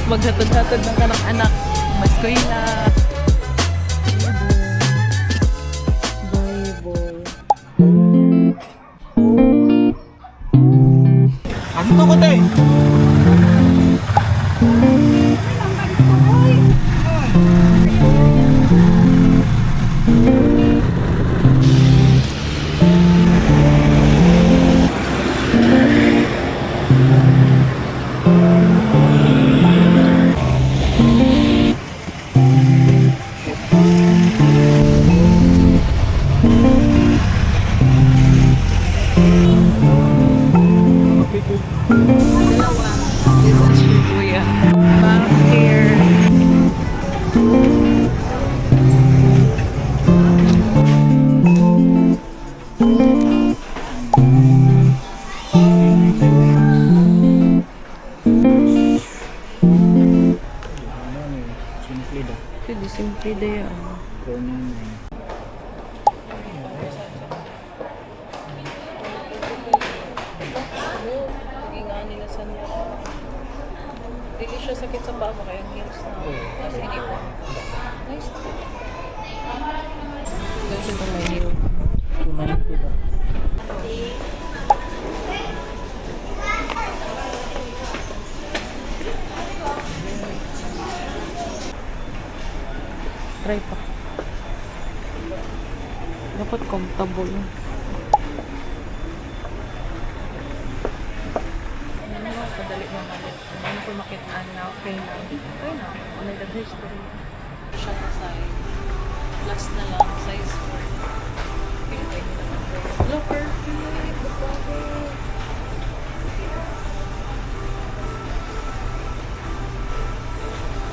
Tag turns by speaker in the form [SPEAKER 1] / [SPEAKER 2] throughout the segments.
[SPEAKER 1] maghatod-hatod ng kanang anak. Mas ko na.
[SPEAKER 2] Ano to ko tayo?
[SPEAKER 1] Dalawa. This is your kuya. Back here.
[SPEAKER 2] Simple dah.
[SPEAKER 1] Pwede simple na yan. Naging nga nila sa niya. Hindi siya sakit sa paa mo kaya ang heels na. Tapos hindi po. Nice. Doon siya pa may heel. Try pa. Dapat comfortable. Kadali mo malit. Ano ko makitaan na okay na. Okay na. Ano yung history. Siya sa side. Last na lang. Size 4. Okay, pwede naman po. Hello, perfect. Babae.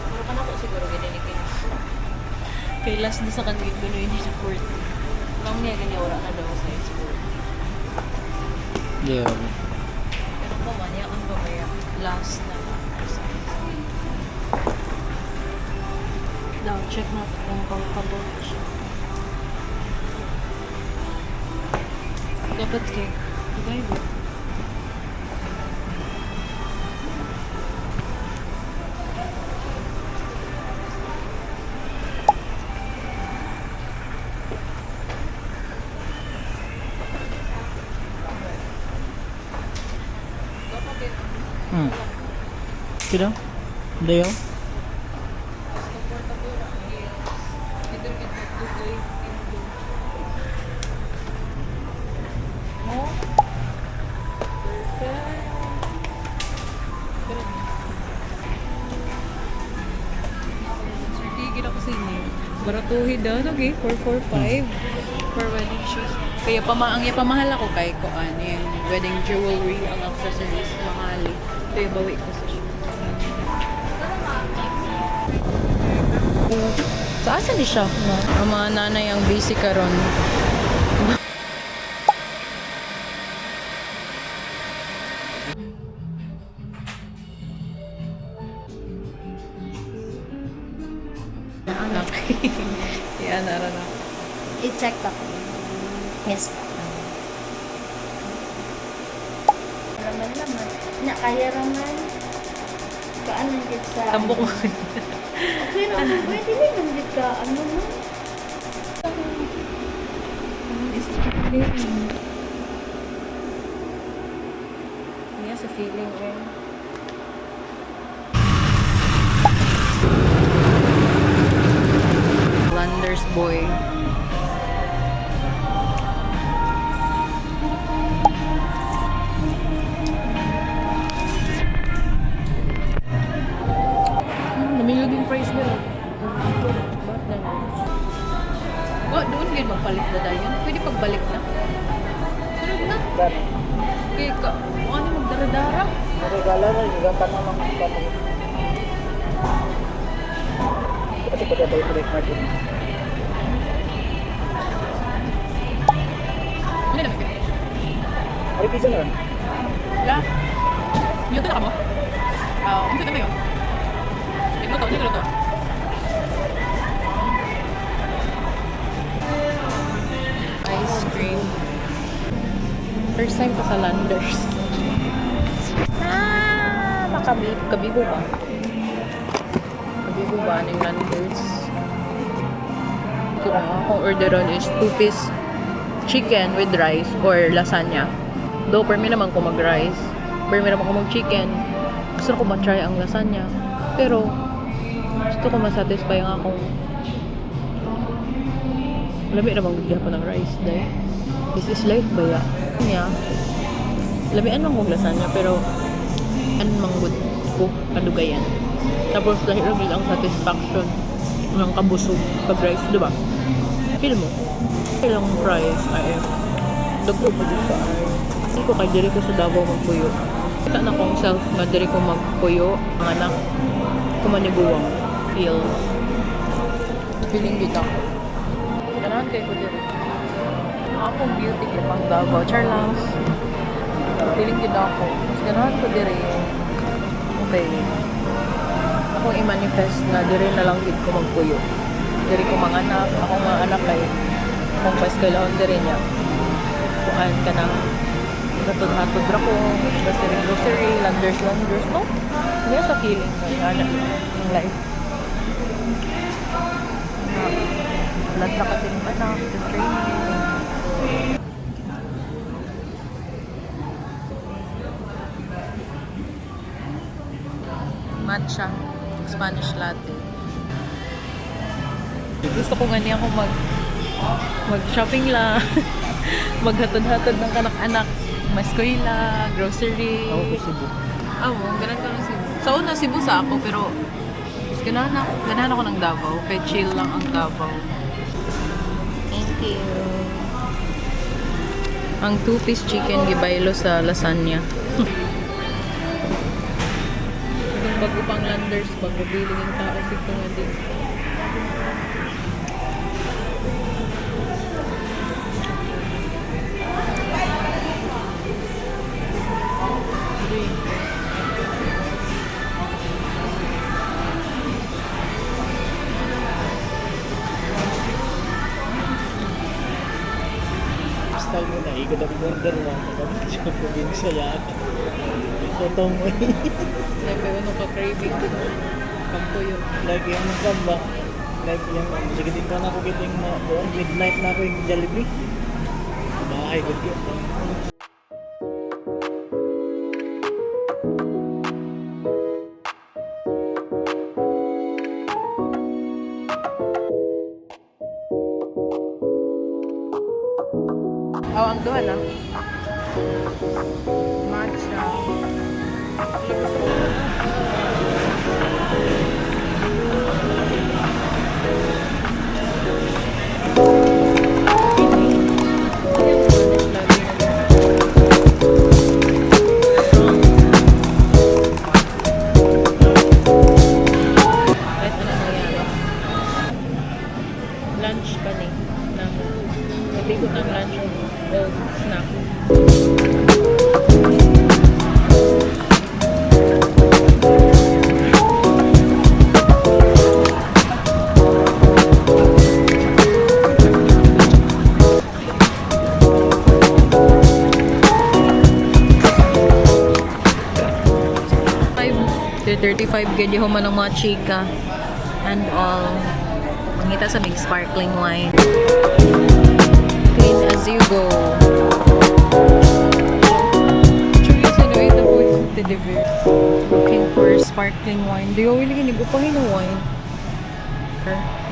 [SPEAKER 1] Pero ka na po siguro gininikin. Kay last na sa kanil ko na yun sa 40. Parang niya ganyan wala na daw size 4.
[SPEAKER 2] Yeah.
[SPEAKER 1] Pero pa man, yaon ba kaya last na lang. Daw, check natin kung comfortable na siya. Dapat kay, diba yun?
[SPEAKER 2] Kira? Dayo?
[SPEAKER 1] Baratuhin daw, okay? 445 for wedding shoes. Kaya ang pamahal ako kay Koan, yung wedding jewelry, ang accessories, mahali. Kaya bawi ko sa shoes. So, asa ni siya? Ang mga nanay ang busy karon. Yan, nara na.
[SPEAKER 3] I-check ako. Yes po. Raman. Na kaya raman. Kaano yung sa...
[SPEAKER 1] Tambok mo.
[SPEAKER 3] Okay naman. Pwede naman din ka. Ano mo?
[SPEAKER 1] Yan, sa feeling eh. Landers boy. Namilog yung price nila. Oh, doon din magpalit na dahil yun. Pwede pagbalik na. Sunod na. Okay, ano magdara-dara?
[SPEAKER 2] Regala na yung gata na lang ang pamag. Kasi pwede tayo break market.
[SPEAKER 1] Ano naman kayo?
[SPEAKER 2] Ari pizza na rin.
[SPEAKER 1] Wala. Yung ka mo? Ano ka yun? Nagluto. Ice cream. First time ko sa Landers. Kabibo ba? guba ng landers. Kung akong orderon is 2-piece chicken with rice or lasagna. Though, per me naman ko mag-rice. Per me naman ko mag-chicken. Gusto ko ma-try ang lasagna. Pero, gusto ko masatisfy ang akong lami naman bigyan pa ng rice dahil this is life ba ya? Kanya, lamian lang kong lasagna pero ano mang good ko kadugayan. Tapos dahil lang ang satisfaction ng kabusog pag rice, di ba? Feel mo? Ilang rice ay dagko pa dito ay hindi ko kay diri ko sa Davao magpuyo. Kita na kong self nga diri ko magpuyo ang anak kumaniguwang feel feeling dito ako. Ganahan kayo ko diri. Akong beauty kay pang Davao. Charlangs. Feeling dito ako. Mas ganahan ko diri. Okay. Akong i-manifest na diri na lang gid ko magpuyo. Diri ko mga anak. Ako mga anak kay kung pa-eskwelahon diri niya. Kuan ka ng hatod-hatod ra ko. Grocery, landers, no? Hindi sa feeling ko. Ano, ang life. Lahat na kasi ng anak, the training. Matcha, Spanish latte. Gusto ko nga niya kung mag-shopping lang. Maghatod-hatod ng kanak-anak. Maskwela, grocery.
[SPEAKER 2] Ako ko Cebu.
[SPEAKER 1] Ganun ka ng Cebu. Sa una, Cebu sa ako, pero ganahan ako ng Davao. Kaya chill lang ang Davao. Thank you. Ang 2-piece chicken gibaylo sa lasagna. Itong bago pang landers, bago biling yung tao, sito nga din.
[SPEAKER 2] Style mo na, ikot ang order mo. Kapag sa probinsya yan. Totoo mo eh.
[SPEAKER 1] Like, ano ka craving pagpuyo.
[SPEAKER 2] Like yung ba? Like yung, sige din ka na ako kiting na doon. Midnight na ako yung Jollibee. Bahay, good yun.
[SPEAKER 1] Ang duha na. Matcha. Lunch pa ni. Natigot ang lunch o snack. $35 ganyan man ng mga chika and all. Mangita sa big sparkling wine. Clean as you go. Curious anyway, the boys to deliver. Looking for sparkling wine. Do you really gini gupahin ng wine?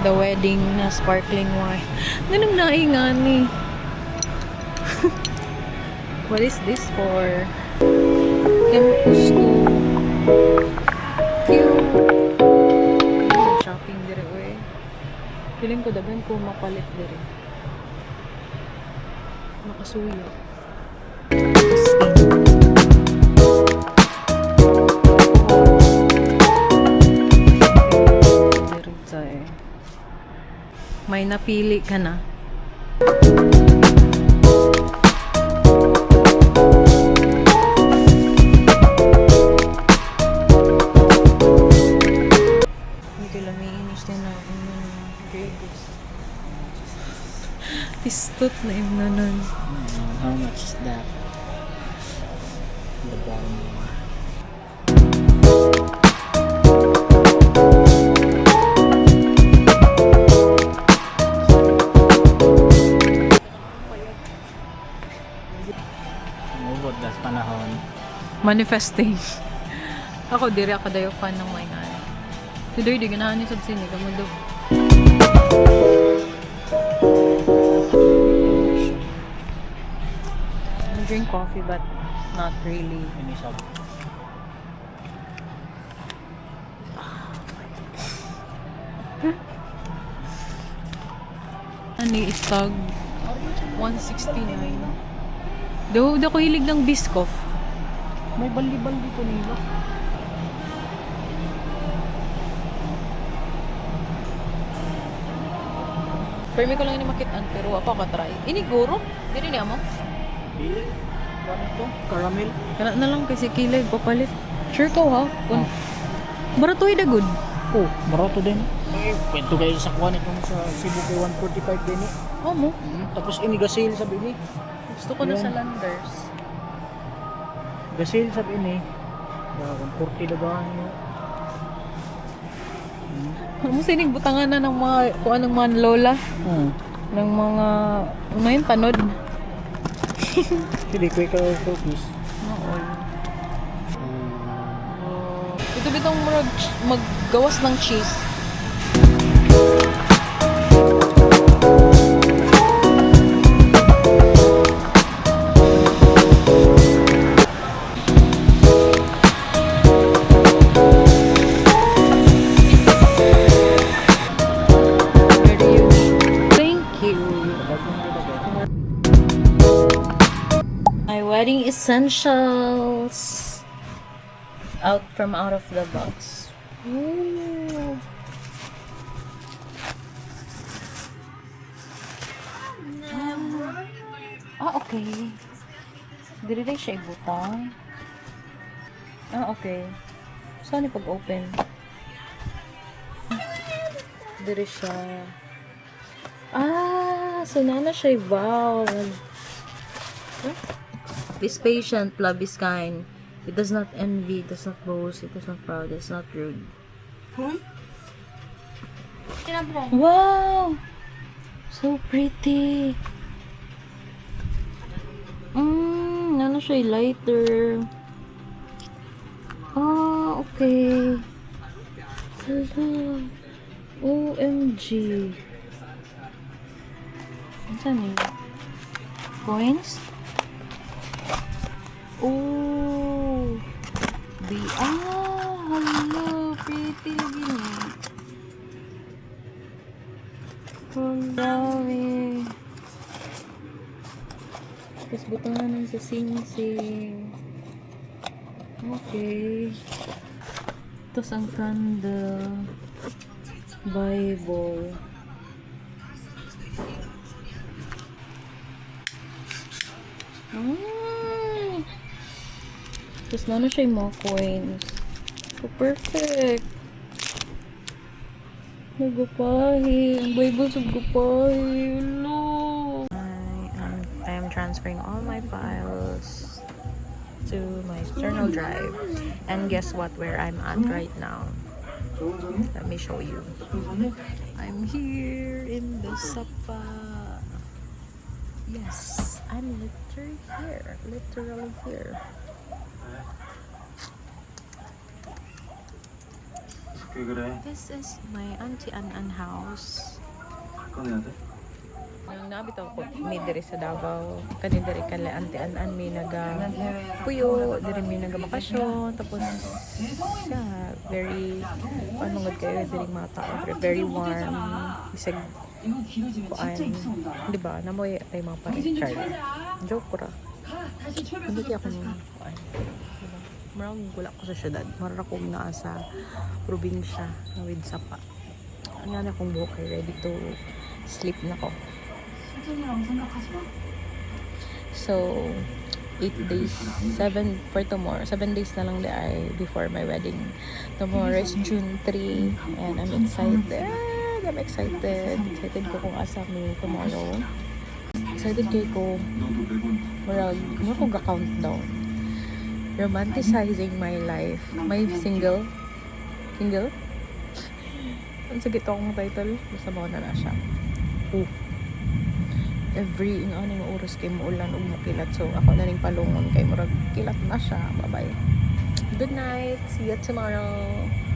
[SPEAKER 1] The wedding na sparkling wine. Ganang naingan eh. What is this for? Tempus to cute. Shopping dire we. Feeling ko dagan ko mapalit dire. Makasuyo. May napili ka na. Pistot na imnanan.
[SPEAKER 2] How much is that? The bottom. Das panahon.
[SPEAKER 1] Manifesting. Ako, diri ako dayo fan ng may nga. Today, di ganahan ni sa sini. Kamundo. I drink coffee but not really.
[SPEAKER 2] Ini sab.
[SPEAKER 1] Ani istag 169. Daw ko hilig ng Biscoff.
[SPEAKER 2] May bali-bali ko nila.
[SPEAKER 1] Permi ko lang ini makitaan pero apa ka try. Ini guro, dili niya mo.
[SPEAKER 2] Dili. Ano to? Caramel.
[SPEAKER 1] Kana na lang kasi kilig papalit. Sure ko ha. Kun barato ida good.
[SPEAKER 2] Oh, barato din. Eh, kwento kayo sa kuwan itong sa Cebu kay 145 din eh.
[SPEAKER 1] Oh mo.
[SPEAKER 2] Tapos ini gasil sabi ni.
[SPEAKER 1] Gusto ko na
[SPEAKER 2] Yan.
[SPEAKER 1] sa Landers.
[SPEAKER 2] Gasil sabi ni. Kung 40 dagahan mo.
[SPEAKER 1] Mo sinig butangan na ng mga kung anong mga lola ng mga ano yun tanod.
[SPEAKER 2] Hindi ko ikaw focus.
[SPEAKER 1] Noon. Ito bitong maggawas ng cheese. Very unique. Thank you. My wedding essentials. Out of the box. Ooh. Okay. Dili rin siya ibutang. Okay. Saan yung pag-open? Dili siya. So nana siya valve. Be patient, love is kind. It does not envy, it does not boast, it does not proud, it is not rude. Wow! So pretty. Ano siya, lighter. Okay. Hala. OMG. Saan yun? Coins? Oh. Hello. Pretty lagi niya. Dami. Tapos butangan sa sing-sing. Okay. Tapos ang candle. Bible. Tapos na siya yung mga coins. So, perfect. Nagapahi. Ang Bible sa gapahi. Hello. I am transferring all my files to my external drive. And guess what? Where I'm at right now. Let me show you. I'm here in the Sapa. Yes, I'm literally here. This is my Auntie An house. Nang nabitaw ko may diri sa Davao, kani diri kala Auntie An may naga puyo, diri may naga bakasyon, tapos siya very ano kayo diri mga tao, very warm, bisag kuan, di ba? Namoy ay mga pa-char. Joke ko ra. Hindi ako nung kuan. Marang gula ko sa syudad. Marang akong naa sa probinsya na with Sapa. Ano na akong buhok ay ready to sleep na ko. So, 8 days, 7 for tomorrow. 7 days na lang ay before my wedding. Tomorrow is June 3 and I'm excited. Excited ko kung asa mi tomorrow. Excited ko marag ko ga-countdown. Romanticizing my life. My single? Ang sagit akong title. Basta mo na siya. every ano oras kay muulan ug mukilat. So ako na ning palungon kay murag kilat na siya. Bye-bye. Good night. See you tomorrow.